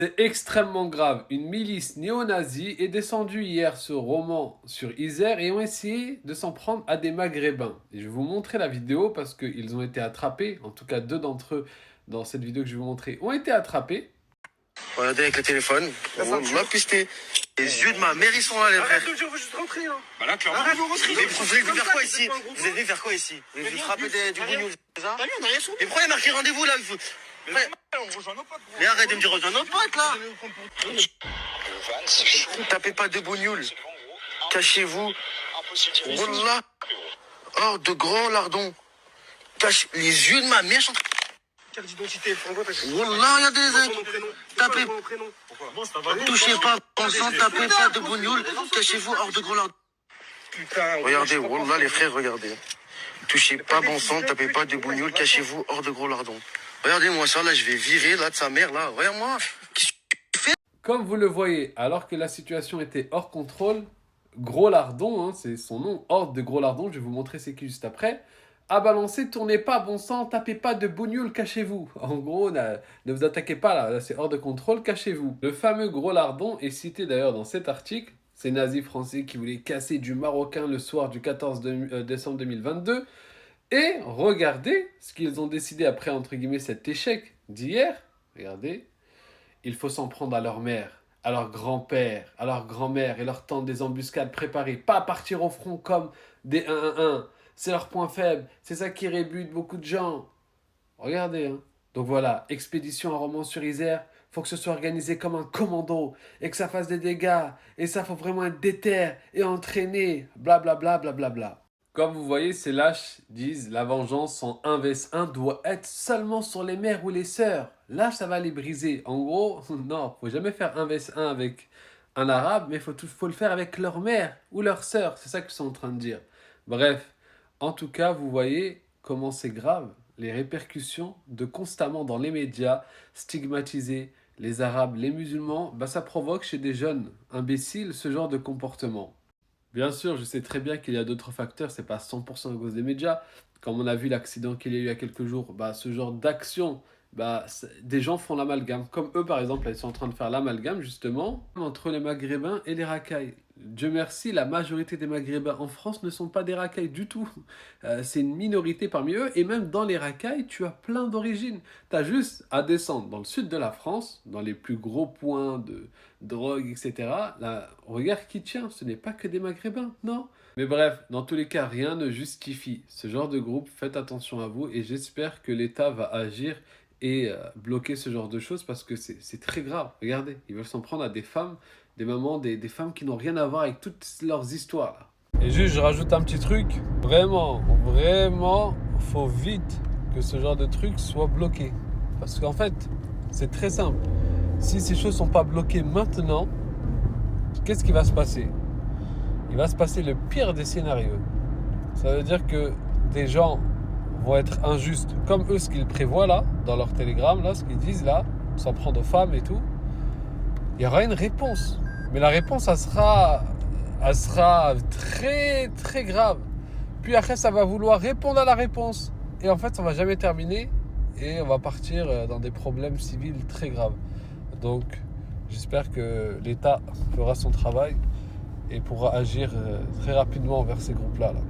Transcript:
C'est extrêmement grave. Une milice néo-nazie est descendue hier sur Romans sur Isère et ont essayé de s'en prendre à des Maghrébins. Et je vais vous montrer la vidéo parce qu'ils ont été attrapés. En tout cas, 2 d'entre eux dans cette vidéo que je vais vous montrer ont été attrapés. Regardez avec le téléphone. On m'a pisté. Les yeux de ma mère, ils sont là, les frères. Arrête de me dire, on veut juste rentrer. Hein. Bah là, clairement. Arrête, on rentre. Mais vous venez de faire quoi ici? Vous êtes venu faire quoi ici? Vous êtes venu frapper du bougnoul, c'est ça? T'as vu, on a rien sur nous. Mais pourquoi il y a marqué rendez-vous là? Mais on rejoint nos potes, gros. Mais arrête de me dire rejoins notre pote là. Tapez pas de bougnoul. Cachez-vous. Wallah. Hors de grands lardons. Cache les yeux de ma mère. Carte d'identité, Franco, t'as Wallah, regardez les mon prénom. Tapez. Mon prénom. Bon, ça va. Touchez pas bon sang, tapez pas de bougnoul. Cachez-vous hors de grands lardons. Putain. Regardez, Wallah les frères, regardez. Touchez pas bon sang, tapez pas de bougnoul. Cachez-vous hors de gros lardons. Regardez-moi ça là, je vais virer là de sa mère là. Regarde-moi. Comme vous le voyez, alors que la situation était hors contrôle, Gros Lardon, hein, c'est son nom, Horde de Gros Lardon, je vais vous montrer c'est qui juste après, a balancé, tournez pas, bon sang, tapez pas de bougnoul, cachez-vous. En gros, ne vous attaquez pas là c'est hors de contrôle, cachez-vous. Le fameux Gros Lardon est cité d'ailleurs dans cet article, ces nazis français qui voulaient casser du Marocain le soir du 14 décembre 2022. Et regardez ce qu'ils ont décidé après, entre guillemets, cet échec d'hier. Regardez. Il faut s'en prendre à leur mère, à leur grand-père, à leur grand-mère et leur tendre des embuscades préparées. Pas partir au front comme des 1-1-1. C'est leur point faible. C'est ça qui rébute beaucoup de gens. Regardez, hein. Donc voilà, expédition à Romans-sur-Isère. Faut que ce soit organisé comme un commando et que ça fasse des dégâts. Et ça, faut vraiment être déter et entraîné. Blablabla, blablabla. Comme vous voyez, ces lâches disent la vengeance en 1 vs 1 doit être seulement sur les mères ou les sœurs. Là, ça va les briser. En gros, non, faut jamais faire 1 vs 1 avec un arabe, mais faut le faire avec leur mère ou leur sœur. C'est ça qu'ils sont en train de dire. Bref, en tout cas, vous voyez comment c'est grave. Les répercussions de constamment dans les médias stigmatiser les arabes, les musulmans, bah ça provoque chez des jeunes imbéciles ce genre de comportement. Bien sûr, je sais très bien qu'il y a d'autres facteurs, c'est pas 100% à cause des médias. Comme on a vu l'accident qu'il y a eu il y a quelques jours, bah, ce genre d'action, bah, des gens font l'amalgame. Comme eux, par exemple, là, ils sont en train de faire l'amalgame, justement, entre les Maghrébins et les racailles. Dieu merci, la majorité des Maghrébins en France ne sont pas des racailles du tout. C'est une minorité parmi eux, et même dans les racailles, tu as plein d'origines. Tu as juste à descendre dans le sud de la France, dans les plus gros points de drogue, etc. Là, regarde qui tient, ce n'est pas que des Maghrébins, non. Mais bref, dans tous les cas, rien ne justifie ce genre de groupe. Faites attention à vous, et j'espère que l'État va agir et bloquer ce genre de choses parce que c'est très grave. Regardez, ils veulent s'en prendre à des femmes, des mamans, des femmes qui n'ont rien à voir avec toutes leurs histoires là. Et juste, je rajoute un petit truc. Vraiment, faut vite que ce genre de truc soit bloqué. Parce qu'en fait, c'est très simple. Si ces choses ne sont pas bloquées maintenant, qu'est-ce qui va se passer? Il va se passer le pire des scénarios. Ça veut dire que des gens vont être injustes, comme eux, ce qu'ils prévoient là, dans leur télégramme, là, ce qu'ils disent là, s'en prendre aux femmes et tout. Il y aura une réponse. Mais la réponse, elle sera très, très grave. Puis après, ça va vouloir répondre à la réponse. Et en fait, ça ne va jamais terminer. Et on va partir dans des problèmes civils très graves. Donc, j'espère que l'État fera son travail et pourra agir très rapidement vers ces groupes-là. Là.